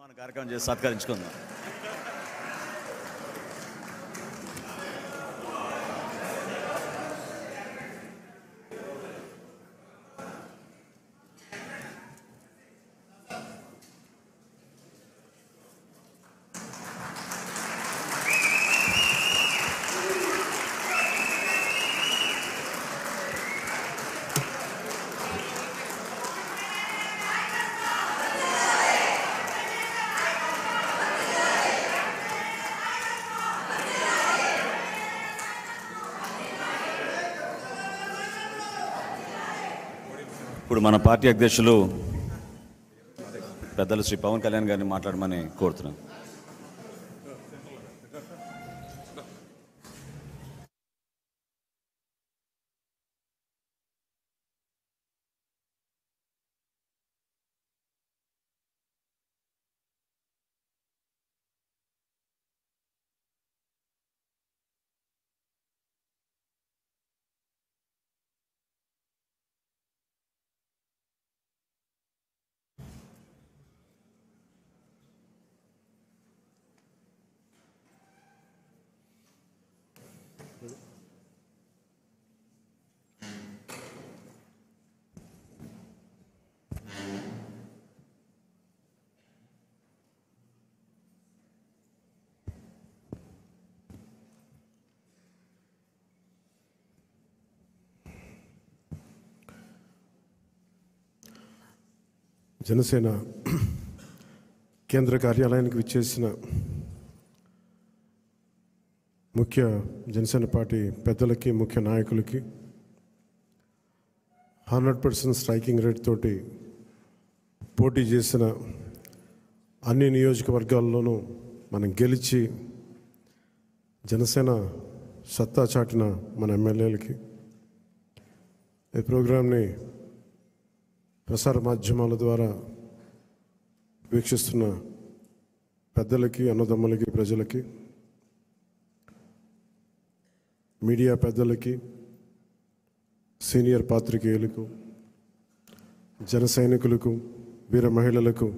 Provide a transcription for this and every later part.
సన్మాన కార్యక్రమం చేసి సత్కరించుకుందాం. ఇప్పుడు మన పార్టీ అధ్యక్షులు పెద్దలు శ్రీ పవన్ కళ్యాణ్ గారిని మాట్లాడమని కోరుతున్నాను. జనసేన కేంద్ర కార్యాలయానికి విచ్చేసిన ముఖ్య జనసేన పార్టీ పెద్దలకి, ముఖ్య నాయకులకి 100% స్ట్రైకింగ్ రేట్ తోటి పోటీ చేసిన అన్ని నియోజకవర్గాల్లోనూ మనం గెలిచి జనసేన సత్తా చాటిన మన ఎమ్మెల్యేలకి, ఈ ప్రోగ్రాంని ప్రసార మాధ్యమాల ద్వారా వీక్షిస్తున్న పెద్దలకి, అన్నదమ్ములకి, ప్రజలకి, మీడియా పెద్దలకి, సీనియర్ పాత్రికేయులకు, జన సైనికులకు, వీర మహిళలకు,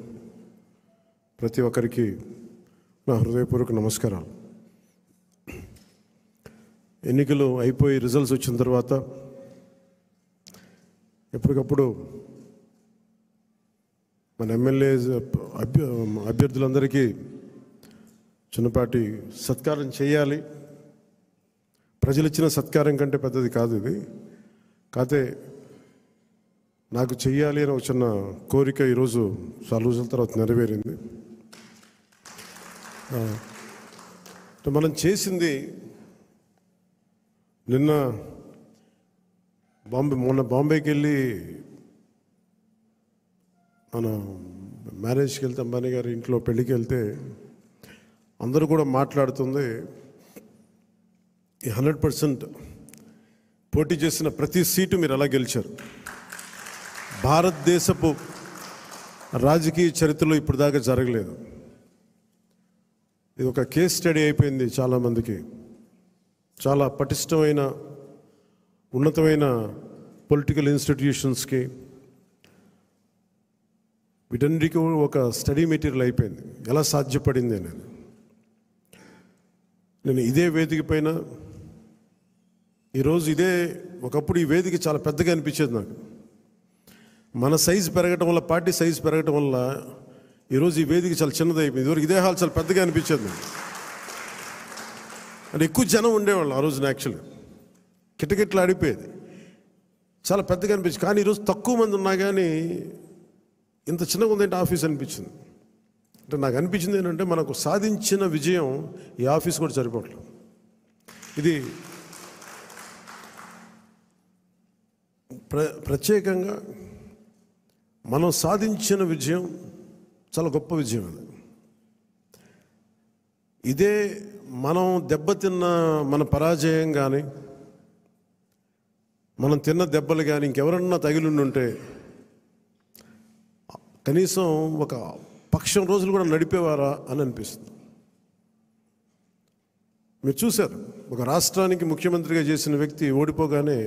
ప్రతి ఒక్కరికి నా హృదయపూర్వక నమస్కారాలు. ఎన్నికలు అయిపోయి రిజల్ట్స్ వచ్చిన తర్వాత ఎప్పటికప్పుడు మన ఎమ్మెల్యే అభ్యర్థులందరికీ చిన్నపాటి సత్కారం చేయాలి. ప్రజలు ఇచ్చిన సత్కారం కంటే పెద్దది కాదు ఇది. కాకపోతే నాకు చెయ్యాలి అని ఒక చిన్న కోరిక ఈరోజు చాలా రోజుల తర్వాత నెరవేరింది. మనం చేసింది మొన్న బాంబేకి వెళ్ళి మన మ్యారేజ్కి వెళ్తే, అంబానీ గారి ఇంట్లో పెళ్ళికి వెళ్తే అందరూ కూడా మాట్లాడుతుంది, ఈ 100% పోటీ చేసిన ప్రతి సీటు మీరు ఎలా గెలిచారు. భారతదేశపు రాజకీయ చరిత్రలో ఇప్పుడు దాకా జరగలేదు. ఇది ఒక కేస్ స్టడీ అయిపోయింది చాలామందికి. చాలా పటిష్టమైన, ఉన్నతమైన పొలిటికల్ ఇన్స్టిట్యూషన్స్కి వీటన్నిటికీ ఒక స్టడీ మెటీరియల్ అయిపోయింది. ఎలా సాధ్యపడింది అనేది. నేను ఇదే వేదిక పైన ఈరోజు ఒకప్పుడు ఈ వేదిక చాలా పెద్దగా అనిపించేది నాకు. మన సైజు పెరగటం వల్ల, పార్టీ సైజు పెరగటం వల్ల ఈరోజు ఈ వేదిక చాలా చిన్నది అయిపోయింది. ఇదివరకు ఇదే హాల్ చాలా పెద్దగా అనిపించేది నాకు. అంటే ఎక్కువ జనం ఉండేవాళ్ళు ఆ రోజున. యాక్చువల్గా కిటకిట్లు ఆడిపోయేది, చాలా పెద్దగా అనిపించింది. కానీ ఈరోజు తక్కువ మంది ఉన్నా కానీ ఇంత చిన్నగా ఉందంటే ఆఫీస్ అనిపించింది. అంటే నాకు అనిపించింది ఏంటంటే, మనకు సాధించిన విజయం ఈ ఆఫీస్ కూడా సరిపోవట్లేదు. ఇది ప్రత్యేకంగా మనం సాధించిన విజయం చాలా గొప్ప విజయం. అది ఇదే మనం దెబ్బతిన్న మన పరాజయం కానీ, మనం తిన్న దెబ్బలు కానీ ఇంకెవరన్నా తగిలిండుంటే కనీసం ఒక పక్షం రోజులు కూడా నడిపేవారా అని అనిపిస్తుంది. మీరు చూశారు, ఒక రాష్ట్రానికి ముఖ్యమంత్రిగా చేసిన వ్యక్తి ఓడిపోగానే